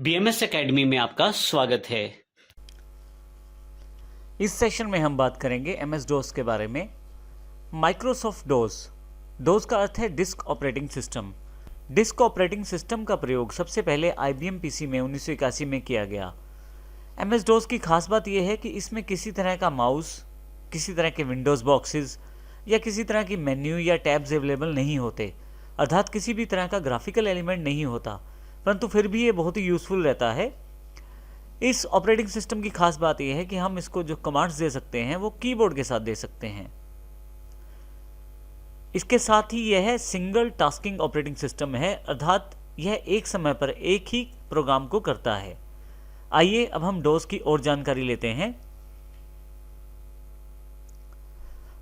BMS academy में आपका स्वागत है। इस सेशन में हम बात करेंगे MS DOS के बारे में। माइक्रोसॉफ्ट डोस का अर्थ है disk operating system. Disk operating system का प्रयोग सबसे पहले IBM PC में 1981 में किया गया। MS DOS की खास बात यह है कि इसमें किसी तरह का माउस, किसी तरह के विंडोज़ बॉक्सेस या किसी तरह की मेन्यू या टैब्स अवेलेबल नहीं होते, अर्थात किसी भी तरह का ग्राफिकल एलिमेंट नहीं होता, परंतु फिर भी ये बहुत ही यूज़फुल रहता है। इस ऑपरेटिंग सिस्टम की खास बात यह है कि हम इसको जो कमांड्स दे सकते हैं वो कीबोर्ड के साथ दे सकते हैं। इसके साथ ही यह सिंगल टास्किंग ऑपरेटिंग सिस्टम है, अर्थात यह एक समय पर एक ही प्रोग्राम को करता है। आइए अब हम डोस की और जानकारी लेते हैं।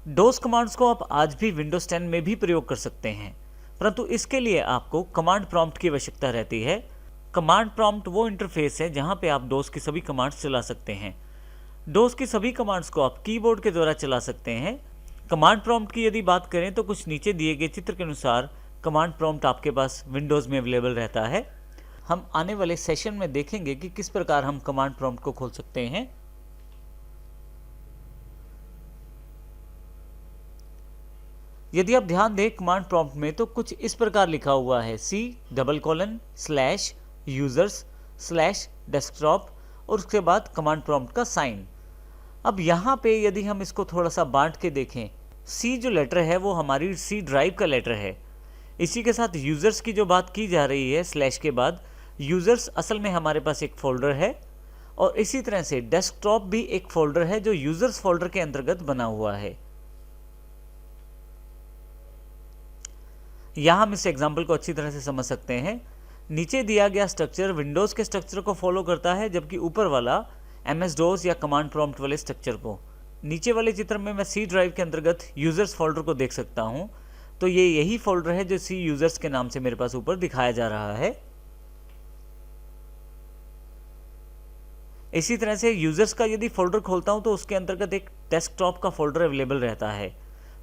डोस कमांड्स को आप आज भी विंडोज 10 में भी प्रयोग कर सकते हैं, परंतु इसके लिए आपको कमांड प्रॉम्प्ट की आवश्यकता रहती है। कमांड प्रॉम्प्ट वो इंटरफेस है जहां पे आप डोस की सभी कमांड्स चला सकते हैं। डोस की सभी कमांड्स को आप कीबोर्ड के द्वारा चला सकते हैं। कमांड प्रॉम्प्ट की यदि बात करें तो कुछ नीचे दिए गए चित्र के अनुसार कमांड प्रॉम्प्ट आपके पास विंडोज़ में अवेलेबल रहता है। हम आने वाले सेशन में देखेंगे कि किस प्रकार हम कमांड प्रॉम्प्ट को खोल सकते हैं। यदि आप ध्यान दें कमांड प्रॉम्प्ट में तो कुछ इस प्रकार लिखा हुआ है C:\users/desktop और उसके बाद कमांड प्रॉम्प्ट का साइन। अब यहाँ पे यदि हम इसको थोड़ा सा बांट के देखें, C जो लेटर है वो हमारी C ड्राइव का लेटर है। इसी के साथ यूज़र्स की जो बात की जा रही है स्लैश के बाद, यूज़र्स असल में हमारे पास एक फ़ोल्डर है और इसी तरह से डेस्कटॉप भी एक फ़ोल्डर है जो यूज़र्स फ़ोल्डर के अंतर्गत बना हुआ है। यहाँ हम इस एग्जाम्पल को अच्छी तरह से समझ सकते हैं। नीचे दिया गया स्ट्रक्चर विंडोज़ के स्ट्रक्चर को फॉलो करता है, जबकि ऊपर वाला MS DOS या कमांड प्रॉम्प्ट वाले स्ट्रक्चर को। नीचे वाले चित्र में मैं C ड्राइव के अंतर्गत यूज़र्स फोल्डर को देख सकता हूँ, तो ये यही फोल्डर है जो C यूज़र्स के नाम से मेरे पास ऊपर दिखाया जा रहा है। इसी तरह से यूज़र्स का यदि फोल्डर खोलता हूँ तो उसके अंतर्गत एक डेस्कटॉप का फोल्डर अवेलेबल रहता है।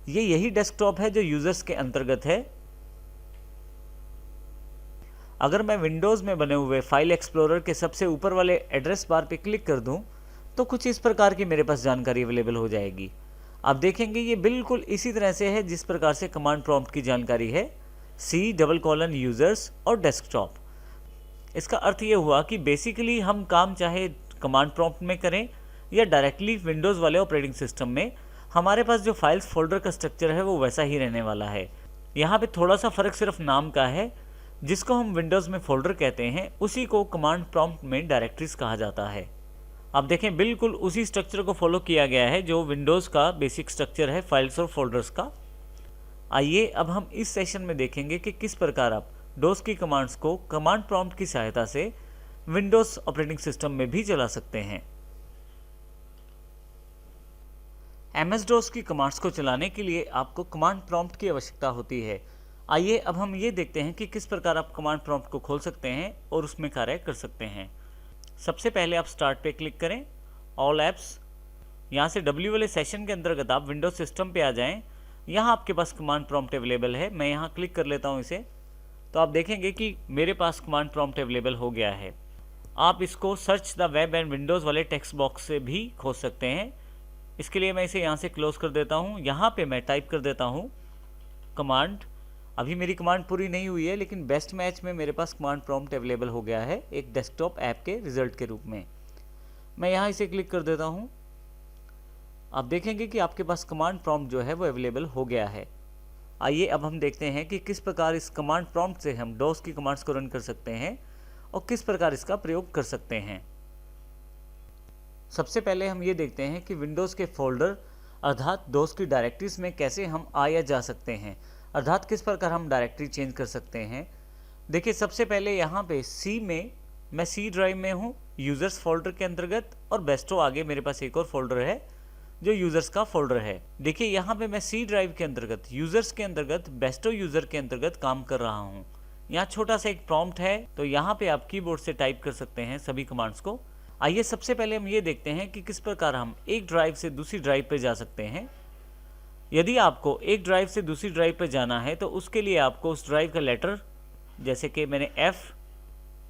ये यही डेस्कटॉप है जो यूज़र्स के अंतर्गत है। अगर मैं विंडोज़ में बने हुए फाइल एक्सप्लोरर के सबसे ऊपर वाले एड्रेस बार पे क्लिक कर दूं तो कुछ इस प्रकार की मेरे पास जानकारी अवेलेबल हो जाएगी। आप देखेंगे ये बिल्कुल इसी तरह से है जिस प्रकार से कमांड प्रॉम्प्ट की जानकारी है, C:\users और डेस्कटॉप। इसका अर्थ ये हुआ कि बेसिकली हम काम चाहे कमांड प्रॉम्प्ट में करें या डायरेक्टली विंडोज़ वाले ऑपरेटिंग सिस्टम में, हमारे पास जो फाइल्स फोल्डर का स्ट्रक्चर है वो वैसा ही रहने वाला है। यहाँ पे थोड़ा सा फ़र्क सिर्फ नाम का है। जिसको हम विंडोज़ में फोल्डर कहते हैं उसी को कमांड प्रॉम्प्ट में डायरेक्टरीज कहा जाता है। आप देखें बिल्कुल उसी स्ट्रक्चर को फॉलो किया गया है जो विंडोज़ का बेसिक स्ट्रक्चर है फाइल्स और फोल्डर्स का। आइए अब हम इस सेशन में देखेंगे कि किस प्रकार आप डोस की कमांड्स को कमांड प्रॉम्प्ट की सहायता से विंडोज़ ऑपरेटिंग सिस्टम में भी चला सकते हैं। MS DOS की कमांड्स को चलाने के लिए आपको कमांड प्रॉम्प्ट की आवश्यकता होती है। आइए अब हम ये देखते हैं कि किस प्रकार आप कमांड प्रॉम्प्ट को खोल सकते हैं और उसमें कार्य कर सकते हैं। सबसे पहले आप स्टार्ट पे क्लिक करें, ऑल ऐप्स। यहाँ से W वाले सेशन के अंतर्गत आप विंडोज सिस्टम पे आ जाएं। यहाँ आपके पास कमांड प्रॉम्प्ट अवेलेबल है। मैं यहाँ क्लिक कर लेता हूँ इसे, तो आप देखेंगे कि मेरे पास कमांड प्रॉम्प्ट अवेलेबल हो गया है। आप इसको search the web and Windows वाले टेक्स्ट बॉक्स से भी खोज सकते हैं। इसके लिए मैं इसे यहाँ से क्लोज कर देता हूँ। यहाँ पर मैं टाइप कर देता हूँ कमांड। अभी मेरी कमांड पूरी नहीं हुई है, लेकिन बेस्ट मैच में मेरे पास कमांड प्रॉम्प्ट अवेलेबल हो गया है एक डेस्कटॉप ऐप के रिजल्ट के रूप में। मैं यहाँ इसे क्लिक कर देता हूँ। आप देखेंगे कि आपके पास कमांड प्रॉम्प्ट जो है वो अवेलेबल हो गया है। आइए अब हम देखते हैं कि किस प्रकार इस कमांड प्रॉम्प्ट से हम डोस की कमांड्स को रन कर सकते हैं और किस प्रकार इसका प्रयोग कर सकते हैं। सबसे पहले हम ये देखते हैं कि विंडोज़ के फोल्डर अर्थात डोस की डायरेक्टरीज में कैसे हम आ या जा सकते हैं, अर्थात किस प्रकार हम डायरेक्टरी चेंज कर सकते हैं। देखिए सबसे पहले यहाँ पे C में मैं C ड्राइव में हूँ यूज़र्स फोल्डर के अंतर्गत, और बेस्टो आगे मेरे पास एक और फोल्डर है जो यूज़र्स का फोल्डर है। देखिए यहाँ पे मैं C ड्राइव के अंतर्गत यूज़र्स के अंतर्गत बेस्टो यूज़र के अंतर्गत काम कर रहा हूँ। यहाँ छोटा सा एक प्रॉम्प्ट है, तो यहाँ पे आप कीबोर्ड से टाइप कर सकते हैं सभी कमांड्स को। आइए सबसे पहले हम ये देखते हैं कि किस प्रकार हम एक ड्राइव से दूसरी ड्राइव पर जा सकते हैं। यदि आपको एक ड्राइव से दूसरी ड्राइव पर जाना है तो उसके लिए आपको उस ड्राइव का लेटर, जैसे कि मैंने F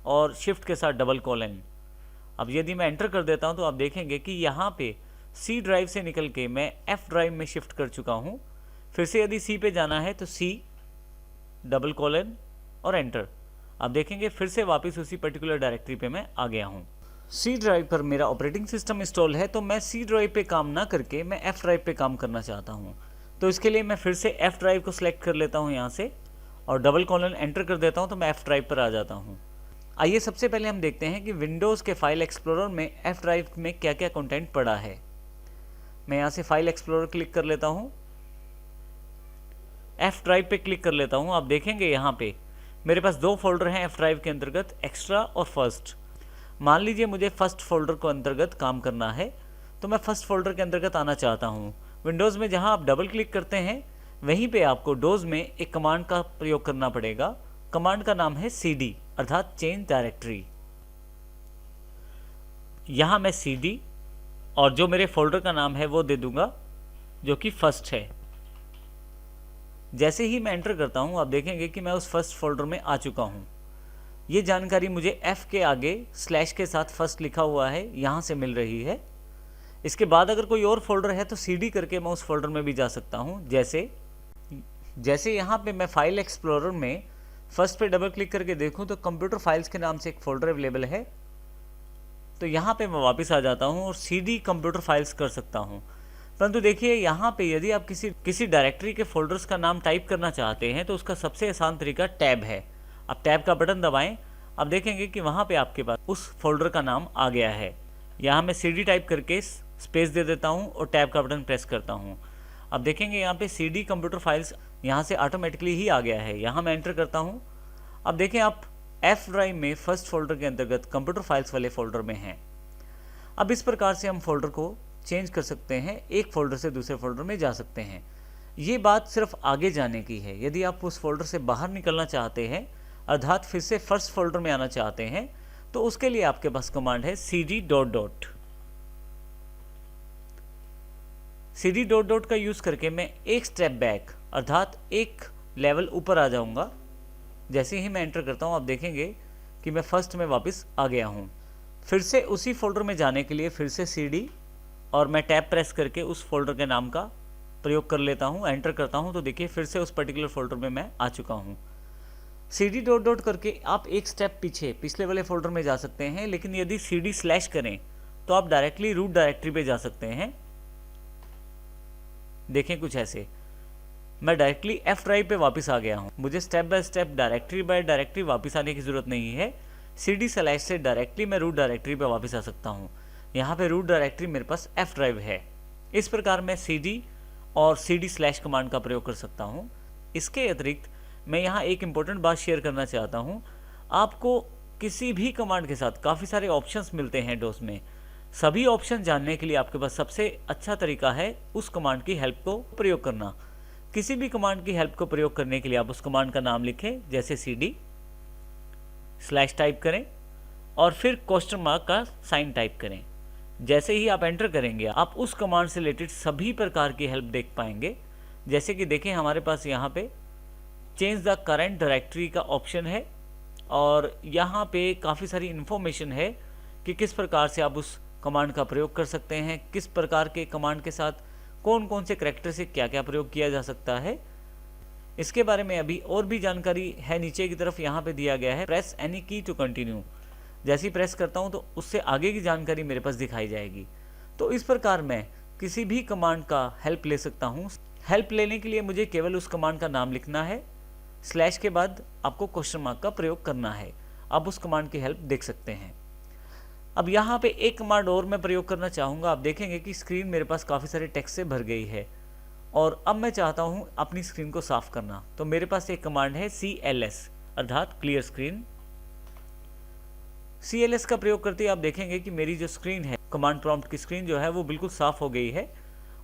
और शिफ्ट के साथ डबल कॉलन। अब यदि मैं एंटर कर देता हूं तो आप देखेंगे कि यहाँ पे सी ड्राइव से निकल के मैं एफ ड्राइव में शिफ्ट कर चुका हूँ। फिर से यदि सी पे जाना है तो सी डबल कॉलन और एंटर। आप देखेंगे फिर से वापस उसी पर्टिकुलर डायरेक्टरी पे मैं आ गया हूँ। सी ड्राइव पर मेरा ऑपरेटिंग सिस्टम इंस्टॉल है, तो मैं सी ड्राइव पे काम ना करके मैं एफ ड्राइव पे काम करना चाहता हूँ। तो इसके लिए मैं फिर से एफ ड्राइव को सिलेक्ट कर लेता हूँ यहाँ से और डबल कॉलन एंटर कर देता हूँ, तो मैं एफ ड्राइव पर आ जाता हूँ। आइए सबसे पहले हम देखते हैं कि विंडोज़ के फाइल एक्सप्लोरर में एफ ड्राइव में क्या क्या कंटेंट पड़ा है। मैं यहाँ से फाइल एक्सप्लोरर क्लिक कर लेता हूँ, एफ ड्राइव पे क्लिक कर लेता हूँ। आप देखेंगे यहाँ पे मेरे पास दो फोल्डर हैं एफ ड्राइव के अंतर्गत, एक्स्ट्रा और फर्स्ट। मान लीजिए मुझे फर्स्ट फोल्डर को अंतर्गत काम करना है, तो मैं फर्स्ट फोल्डर के अंतर्गत आना चाहता हूँ। विंडोज़ में जहाँ आप डबल क्लिक करते हैं वहीं पे आपको डोज में एक कमांड का प्रयोग करना पड़ेगा। कमांड का नाम है cd अर्थात चेंज डायरेक्टरी। यहाँ मैं cd और जो मेरे फोल्डर का नाम है वो दे दूंगा, जो कि फर्स्ट है। जैसे ही मैं एंटर करता हूँ आप देखेंगे कि मैं उस फर्स्ट फोल्डर में आ चुका हूँ। ये जानकारी मुझे F के आगे स्लैश के साथ फर्स्ट लिखा हुआ है यहाँ से मिल रही है। इसके बाद अगर कोई और फोल्डर है तो CD करके मैं उस फोल्डर में भी जा सकता हूँ। जैसे यहाँ पे मैं फाइल एक्सप्लोरर में फर्स्ट पे डबल क्लिक करके देखूँ तो कंप्यूटर फाइल्स के नाम से एक फोल्डर अवेलेबल है, तो यहाँ पे मैं वापस आ जाता हूँ और CD कंप्यूटर फाइल्स कर सकता हूँ। परंतु देखिए यहाँ पे यदि आप किसी डायरेक्टरी के फोल्डर्स का नाम टाइप करना चाहते हैं तो उसका सबसे आसान तरीका टैब है। आप टैब का बटन दबाएं, आप देखेंगे कि वहाँ पे आपके पास उस फोल्डर का नाम आ गया है। यहाँ मैं CD टाइप करके स्पेस दे देता हूँ और टैब का बटन प्रेस करता हूँ। अब देखेंगे यहाँ पे CD कंप्यूटर फाइल्स यहाँ से ऑटोमेटिकली ही आ गया है। यहाँ मैं एंटर करता हूँ। अब देखें आप F ड्राइव में फर्स्ट फोल्डर के अंतर्गत कंप्यूटर फाइल्स वाले फोल्डर में हैं। अब इस प्रकार से हम फोल्डर को चेंज कर सकते हैं, एक फोल्डर से दूसरे फोल्डर में जा सकते हैं। ये बात सिर्फ आगे जाने की है। यदि आप उस फोल्डर से बाहर निकलना चाहते हैं अर्थात फिर से फर्स्ट फोल्डर में आना चाहते हैं, तो उसके लिए आपके पास कमांड है cd डॉट। cd डॉट का यूज़ करके मैं एक स्टेप बैक अर्थात एक लेवल ऊपर आ जाऊंगा। जैसे ही मैं एंटर करता हूं आप देखेंगे कि मैं फर्स्ट में वापस आ गया हूं। फिर से उसी फोल्डर में जाने के लिए फिर से CD और मैं टैब प्रेस करके उस फोल्डर के नाम का प्रयोग कर लेता हूं, एंटर करता हूं, तो देखिए फिर से उस पर्टिकुलर फोल्डर में मैं आ चुका हूं। cd डॉट करके आप एक स्टेप पिछले वाले फोल्डर में जा सकते हैं, लेकिन यदि CD स्लैश करें तो आप डायरेक्टली रूट डायरेक्टरी पे जा सकते हैं। देखें कुछ ऐसे, मैं डायरेक्टली F ड्राइव पे वापस आ गया हूं। मुझे step by step directory by directory वापस आने की जरूरत नहीं है। CD स्लैश से डायरेक्टली मैं रूट डायरेक्टरी पे वापस आ सकता हूं। यहाँ पे रूट डायरेक्टरी मेरे पास F ड्राइव है। इस प्रकार मैं CD और CD स्लैश कमांड का प्रयोग कर सकता हूँ। इसके अतिरिक्त मैं यहाँ एक इम्पोर्टेंट बात शेयर करना चाहता हूँ। आपको किसी भी कमांड के साथ काफ़ी सारे ऑप्शंस मिलते हैं डोस में। सभी ऑप्शन जानने के लिए आपके पास सबसे अच्छा तरीका है उस कमांड की हेल्प को प्रयोग करना। किसी भी कमांड की हेल्प को प्रयोग करने के लिए आप उस कमांड का नाम लिखें, जैसे CD स्लैश टाइप करें और फिर क्वेश्चन मार्क का साइन टाइप करें। जैसे ही आप एंटर करेंगे आप उस कमांड से रिलेटेड सभी प्रकार की हेल्प देख पाएंगे। जैसे कि देखें हमारे पास यहाँ पे चेंज द करंट डायरेक्टरी का ऑप्शन है और यहाँ पे काफ़ी सारी इन्फॉर्मेशन है कि किस प्रकार से आप उस कमांड का प्रयोग कर सकते हैं, किस प्रकार के कमांड के साथ कौन कौन से करैक्टर से क्या क्या प्रयोग किया जा सकता है। इसके बारे में अभी और भी जानकारी है, नीचे की तरफ यहाँ पे दिया गया है। प्रेस एनी की टू कंटिन्यू, जैसे ही प्रेस करता हूँ तो उससे आगे की जानकारी मेरे पास दिखाई जाएगी। तो इस प्रकार मैं किसी भी कमांड का हेल्प ले सकता हूँ। हेल्प लेने के लिए मुझे केवल उस कमांड का नाम लिखना है, स्लैश के बाद आपको क्वेश्चन मार्क का प्रयोग करना है। आप उस कमांड की हेल्प देख सकते हैं। अब यहाँ पे एक कमांड और मैं प्रयोग करना चाहूँगा। आप देखेंगे कि स्क्रीन मेरे पास काफ़ी सारे टेक्स्ट से भर गई है और अब मैं चाहता हूँ अपनी स्क्रीन को साफ करना। तो मेरे पास एक कमांड है CLS अर्थात क्लियर स्क्रीन। CLS का प्रयोग करते ही आप देखेंगे कि मेरी जो स्क्रीन है, कमांड प्रॉम्प्ट की स्क्रीन जो है वो बिल्कुल साफ हो गई है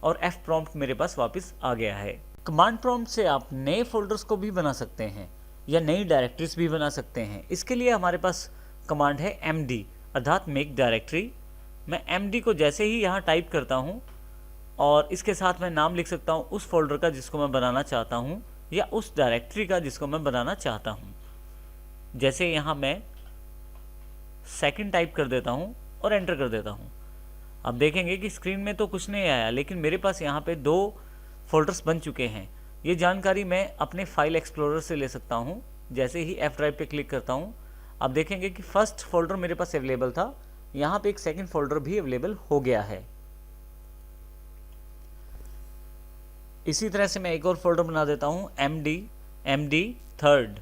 और F प्रॉम्प्ट मेरे पास वापस आ गया है। कमांड प्रॉम्प्ट से आप नए फोल्डर्स को भी बना सकते हैं या नई डायरेक्टरीज भी बना सकते हैं। इसके लिए हमारे पास कमांड है MD अर्थात मेक डायरेक्टरी। मैं MD को जैसे ही यहाँ टाइप करता हूँ और इसके साथ मैं नाम लिख सकता हूँ उस फोल्डर का जिसको मैं बनाना चाहता हूँ या उस डायरेक्टरी का जिसको मैं बनाना चाहता हूँ। जैसे यहाँ मैं सेकंड टाइप कर देता हूँ और एंटर कर देता हूँ। अब देखेंगे कि स्क्रीन में तो कुछ नहीं आया, लेकिन मेरे पास यहाँ पे 2 फोल्डर्स बन चुके हैं। ये जानकारी मैं अपने फाइल एक्सप्लोरर से ले सकता हूँ। जैसे ही F ड्राइव पे क्लिक करता हूँ, अब देखेंगे कि फर्स्ट फोल्डर मेरे पास अवेलेबल था, यहाँ पे एक सेकंड फोल्डर भी अवेलेबल हो गया है। इसी तरह से मैं एक और फोल्डर बना देता हूँ MD थर्ड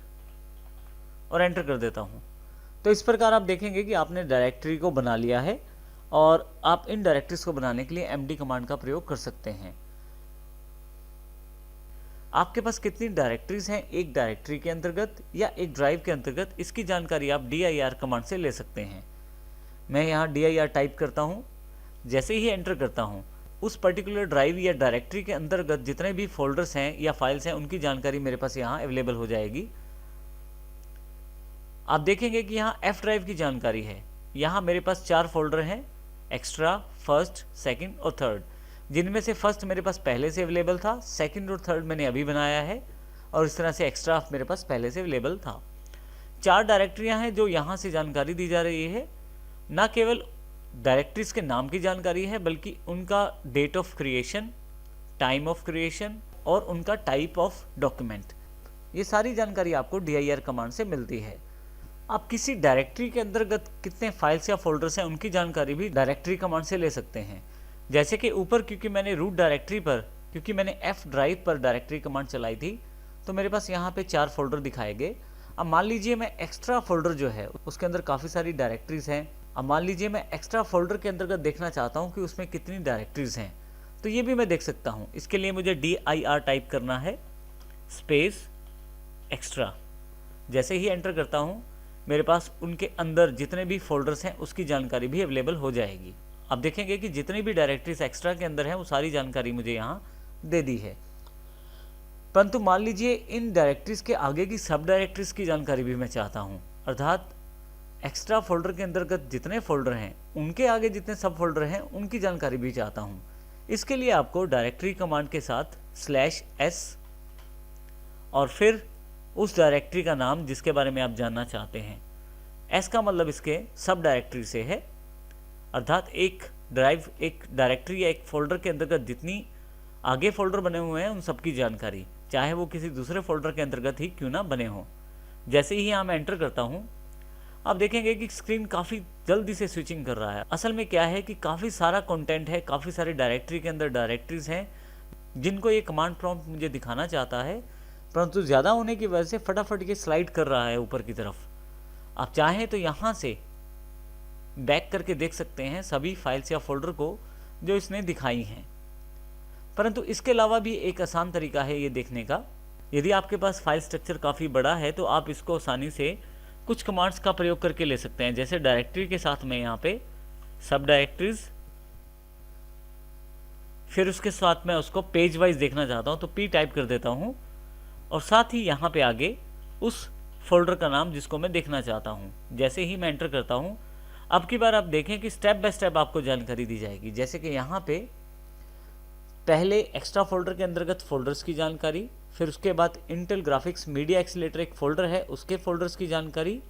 और एंटर कर देता हूँ। तो इस प्रकार आप देखेंगे कि आपने डायरेक्टरी को बना लिया है और आप इन डायरेक्टरीज को बनाने के लिए MD कमांड का प्रयोग कर सकते हैं। आपके पास कितनी डायरेक्टरीज हैं एक डायरेक्टरी के अंतर्गत या एक ड्राइव के अंतर्गत, इसकी जानकारी आप dir कमांड से ले सकते हैं। मैं यहाँ dir टाइप करता हूँ। जैसे ही एंटर करता हूँ, उस पर्टिकुलर ड्राइव या डायरेक्टरी के अंतर्गत जितने भी फोल्डर्स हैं या फाइल्स हैं, उनकी जानकारी मेरे पास यहाँ अवेलेबल हो जाएगी। आप देखेंगे कि यहाँ F ड्राइव की जानकारी है। यहाँ मेरे पास 4 फोल्डर हैं, एक्स्ट्रा, फर्स्ट, सेकंड और थर्ड, जिनमें से फर्स्ट मेरे पास पहले से अवेलेबल था, सेकंड और थर्ड मैंने अभी बनाया है, और इस तरह से एक्स्ट्रा मेरे पास पहले से अवेलेबल था। 4 डायरेक्टरियाँ हैं जो यहाँ से जानकारी दी जा रही है। न केवल डायरेक्टरीज के नाम की जानकारी है, बल्कि उनका date of creation, time of creation और उनका टाइप ऑफ डॉक्यूमेंट, ये सारी जानकारी आपको dir कमांड से मिलती है। आप किसी डायरेक्टरी के अंतर्गत कितने फाइल्स या फोल्डर्स हैं, उनकी जानकारी भी डायरेक्टरी कमांड से ले सकते हैं। जैसे कि ऊपर क्योंकि मैंने रूट डायरेक्टरी पर, क्योंकि मैंने F ड्राइव पर डायरेक्टरी कमांड चलाई थी, तो मेरे पास यहाँ पे 4 फोल्डर दिखाए गए। अब मान लीजिए मैं एक्स्ट्रा फोल्डर जो है उसके अंदर काफ़ी सारी डायरेक्टरीज हैं। अब मान लीजिए मैं एक्स्ट्रा फोल्डर के अंतर्गत देखना चाहता हूँ कि उसमें कितनी डायरेक्टरीज हैं, तो ये भी मैं देख सकता हूँ। इसके लिए मुझे dir टाइप करना है, स्पेस एक्स्ट्रा। जैसे ही एंटर करता हूँ, मेरे पास उनके अंदर जितने भी फोल्डर्स हैं उसकी जानकारी भी अवेलेबल हो जाएगी। अब देखेंगे कि जितनी भी डायरेक्टरीज एक्स्ट्रा के अंदर हैं वो सारी जानकारी मुझे यहाँ दे दी है। परंतु मान लीजिए इन डायरेक्टरीज के आगे की सब डायरेक्टरीज की जानकारी भी मैं चाहता हूँ, अर्थात एक्स्ट्रा फोल्डर के अंतर्गत जितने फोल्डर हैं उनके आगे जितने सब फोल्डर हैं उनकी जानकारी भी चाहता हूँ। इसके लिए आपको डायरेक्टरी कमांड के साथ /s और फिर उस डायरेक्टरी का नाम जिसके बारे में आप जानना चाहते हैं। S का मतलब इसके सब डायरेक्टरी से है, अर्थात एक ड्राइव, एक डायरेक्टरी या एक फोल्डर के अंतर्गत जितनी आगे फोल्डर बने हुए हैं उन सब की जानकारी, चाहे वो किसी दूसरे फोल्डर के अंतर्गत ही क्यों ना बने हों। जैसे ही यहाँ मैं एंटर करता हूँ, आप देखेंगे कि स्क्रीन काफ़ी जल्दी से स्विचिंग कर रहा है। असल में क्या है कि काफ़ी सारा कंटेंट है, काफ़ी सारे डायरेक्टरी के अंदर डायरेक्टरीज हैं जिनको ये कमांड प्रॉम्प्ट मुझे दिखाना चाहता है, परंतु ज़्यादा होने की वजह से फटाफट ये स्लाइड कर रहा है ऊपर की तरफ। आप चाहें तो यहाँ से बैक करके देख सकते हैं सभी फाइल्स या फोल्डर को जो इसने दिखाई हैं। परंतु इसके अलावा भी एक आसान तरीका है ये देखने का। यदि आपके पास फाइल स्ट्रक्चर काफ़ी बड़ा है तो आप इसको आसानी से कुछ कमांड्स का प्रयोग करके ले सकते हैं। जैसे डायरेक्टरी के साथ में यहाँ पे सब डायरेक्टरीज, फिर उसके साथ में उसको पेज वाइज देखना चाहता हूँ तो P टाइप कर देता हूँ, और साथ ही यहाँ पे आगे उस फोल्डर का नाम जिसको मैं देखना चाहता हूँ। जैसे ही मैं एंटर करता हूँ, अब की बार आप देखें कि स्टेप बाय स्टेप आपको जानकारी दी जाएगी। जैसे कि यहाँ पे पहले एक्स्ट्रा फोल्डर के अंतर्गत फोल्डर्स की जानकारी, फिर उसके बाद इंटेल ग्राफिक्स मीडिया एक्सीलेटर एक फ़ोल्डर है उसके फोल्डर्स की जानकारी,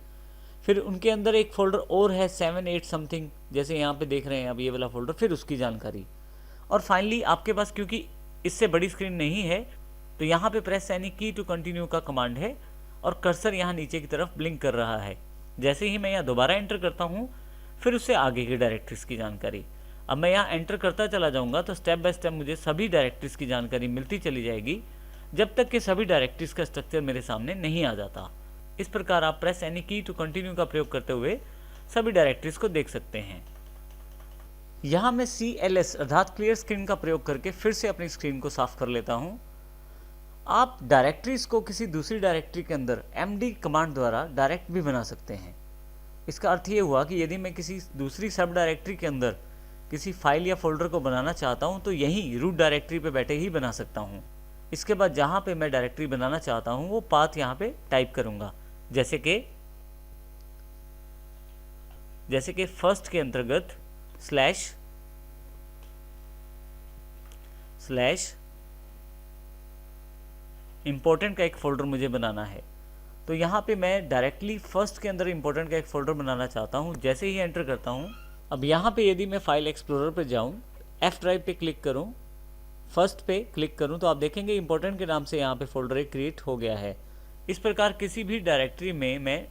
फिर उनके अंदर एक फ़ोल्डर और है 7-8 समथिंग, जैसे यहाँ पे देख रहे हैं अब ये वाला फ़ोल्डर, फिर उसकी जानकारी। और फाइनली आपके पास क्योंकि इससे बड़ी स्क्रीन नहीं है तो यहाँ पे प्रेस एनी की टू कंटिन्यू का कमांड है और कर्सर यहाँ नीचे की तरफ ब्लिंक कर रहा है। जैसे ही मैं यहाँ दोबारा एंटर करता हूँ, फिर उससे आगे की डायरेक्टरीज की जानकारी। अब मैं यहाँ एंटर करता चला जाऊँगा तो स्टेप बाय स्टेप मुझे सभी डायरेक्टरीज की जानकारी मिलती चली जाएगी, जब तक कि सभी डायरेक्टरीज का स्ट्रक्चर मेरे सामने नहीं आ जाता। इस प्रकार आप प्रेस एनी की टू कंटिन्यू का प्रयोग करते हुए सभी डायरेक्टरीज को देख सकते हैं। यहाँ मैं CLS अर्थात क्लियर स्क्रीन का प्रयोग करके फिर से अपनी स्क्रीन को साफ कर लेता हूँ। आप डायरेक्टरीज को किसी दूसरी डायरेक्टरी के अंदर MD कमांड द्वारा डायरेक्ट भी बना सकते हैं। इसका अर्थ ये हुआ कि यदि मैं किसी दूसरी सब डायरेक्टरी के अंदर किसी फाइल या फोल्डर को बनाना चाहता हूँ तो यहीं रूट डायरेक्टरी पे बैठे ही बना सकता हूँ। इसके बाद जहाँ पे मैं डायरेक्टरी बनाना चाहता हूँ वो पाथ यहाँ पे टाइप करूँगा, जैसे कि फर्स्ट के अंतर्गत // इम्पोर्टेंट का एक फोल्डर मुझे बनाना है। तो यहाँ पे मैं डायरेक्टली फर्स्ट के अंदर इंपॉर्टेंट का एक फ़ोल्डर बनाना चाहता हूँ। जैसे ही एंटर करता हूँ, अब यहाँ पे यदि मैं फाइल एक्सप्लोरर पे जाऊँ, F ड्राइव पे क्लिक करूँ, फर्स्ट पे क्लिक करूँ, तो आप देखेंगे इंपॉर्टेंट के नाम से यहाँ पे फोल्डर एक क्रिएट हो गया है। इस प्रकार किसी भी डायरेक्टरी में मैं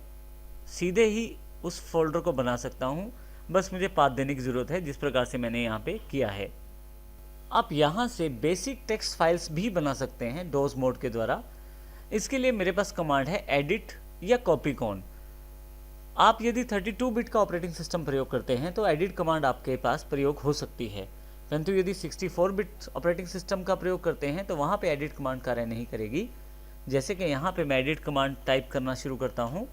सीधे ही उस फोल्डर को बना सकता हूँ, बस मुझे पाथ देने की ज़रूरत है, जिस प्रकार से मैंने यहाँ पे किया है। आप यहाँ से बेसिक टेक्स्ट फाइल्स भी बना सकते हैं डोज मोड के द्वारा। इसके लिए मेरे पास कमांड है एडिट या कॉपीकॉन। आप यदि 32 बिट का ऑपरेटिंग सिस्टम प्रयोग करते हैं तो एडिट कमांड आपके पास प्रयोग हो सकती है, परंतु यदि 64 बिट ऑपरेटिंग सिस्टम का प्रयोग करते हैं तो वहाँ पे एडिट कमांड कार्य नहीं करेगी। जैसे कि यहाँ पे मैं एडिट कमांड टाइप करना शुरू करता हूँ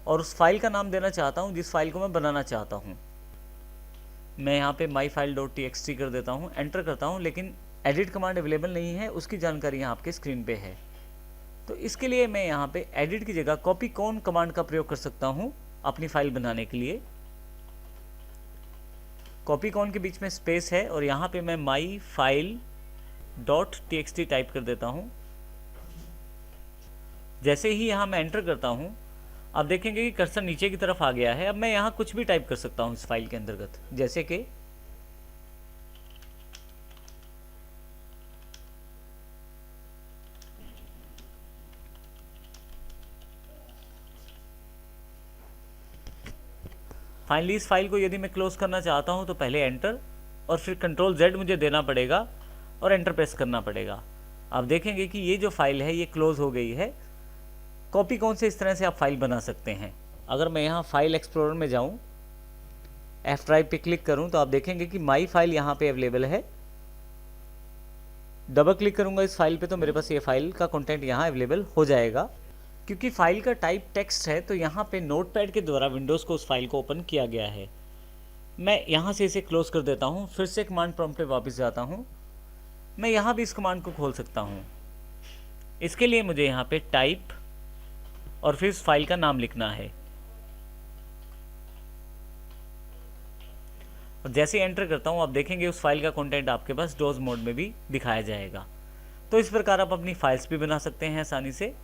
और उस फाइल का नाम देना चाहता हूँ जिस फाइल को मैं बनाना चाहता हूँ। मैं यहाँ पे myfile.txt कर देता हूँ, एंटर करता हूँ, लेकिन एडिट कमांड अवेलेबल नहीं है, उसकी जानकारी यहाँ आपके स्क्रीन पे है। तो इसके लिए मैं यहाँ पे एडिट की जगह कॉपीकॉन कमांड का प्रयोग कर सकता हूँ अपनी फाइल बनाने के लिए। कॉपीकॉन के बीच में स्पेस है और यहाँ पे मैं myfile.txt टाइप कर देता हूँ। जैसे ही यहाँ मैं एंटर करता हूँ, आप देखेंगे कि कर्सर नीचे की तरफ आ गया है। अब मैं यहाँ कुछ भी टाइप कर सकता हूँ इस फाइल के अंतर्गत, जैसे कि फाइनली इस फाइल को यदि मैं क्लोज करना चाहता हूँ तो पहले एंटर और फिर कंट्रोल Z मुझे देना पड़ेगा और एंटर प्रेस करना पड़ेगा। आप देखेंगे कि ये जो फाइल है ये क्लोज हो गई है। कॉपीकॉन से इस तरह से आप फाइल बना सकते हैं। अगर मैं यहाँ फाइल एक्सप्लोरर में जाऊँ, F ड्राइव पे क्लिक करूँ, तो आप देखेंगे कि माई फाइल यहाँ पे अवेलेबल है। डबल क्लिक करूँगा इस फाइल पे तो मेरे पास ये फाइल का कंटेंट यहाँ अवेलेबल हो जाएगा। क्योंकि फाइल का टाइप टेक्स्ट है तो यहाँ पे नोटपैड के द्वारा विंडोज़ को उस फाइल को ओपन किया गया है। मैं यहाँ से इसे क्लोज कर देता हूँ, फिर से कमांड प्रॉम्प्ट पे वापस जाता हूँ। मैं यहाँ भी इस कमांड को खोल सकता हूँ। इसके लिए मुझे यहाँ पे टाइप और फिर इस फाइल का नाम लिखना है और जैसे एंटर करता हूँ आप देखेंगे उस फाइल का कंटेंट आपके पास डोज मोड में भी दिखाया जाएगा। तो इस प्रकार आप अपनी फाइल्स भी बना सकते हैं आसानी से।